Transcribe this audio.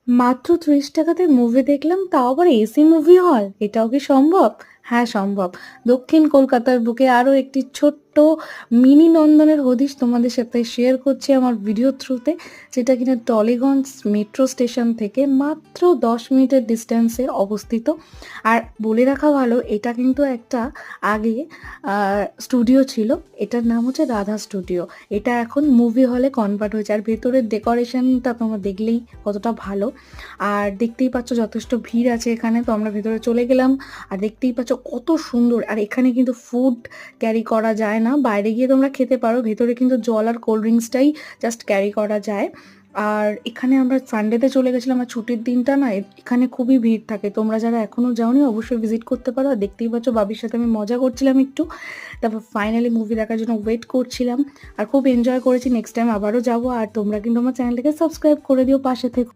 মাত্র ৩০ টাকাতে মুভি দেখলাম, তাও আবার এসি মুভি হল। এটাও কি সম্ভব? হ্যাঁ, সম্ভব। দক্ষিণ কলকাতার বুকে আরো একটি ছোট্ট মিনি নন্দনের হদিশ তোমাদের সাথে শেয়ার করছি আমার ভিডিও থ্রুতে, যেটা কিনা টলিগঞ্জ মেট্রো স্টেশন থেকে মাত্র ১০ মিনিটের ডিস্ট্যান্সে অবস্থিত। আর বলে রাখা ভালো, এটা কিন্তু একটা আগে স্টুডিও ছিল। এটার নাম হচ্ছে রাধা স্টুডিও। এটা এখন মুভি হলে কনভার্ট হয়েছে। আর ভেতরের ডেকোরেশনটা তোমরা দেখলেই কতটা ভালো। আর দেখতেই পাচ্ছ যথেষ্ট ভিড় আছে এখানে, তো আমরা ভেতরে চলে গেলাম। আর দেখতেই পাচ্ছ কত সুন্দর। আর এখানে কিন্তু ফুড ক্যারি করা যায় না, বাইরে গিয়ে তোমরা খেতে পারো। ভেতরে কিন্তু জল আর কোল্ড ড্রিঙ্কসটাই জাস্ট ক্যারি করা যায়। আর এখানে আমরা সানডেতে চলে গেছিলাম, আর ছুটির দিনটা না এখানে খুবই ভিড় থাকে। তোমরা যারা এখনো যাওনি অবশ্যই ভিজিট করতে পারো। আর দেখতেই পাচ্ছ বাবির সাথে আমি মজা করছিলাম একটু, তারপর ফাইনালি মুভি দেখার জন্য ওয়েট করছিলাম। আর খুব এনজয় করেছি। নেক্সট টাইম আবারও যাবো। আর তোমরা কিন্তু আমার চ্যানেলটাকে সাবস্ক্রাইব করে দিও, পাশে থেকে।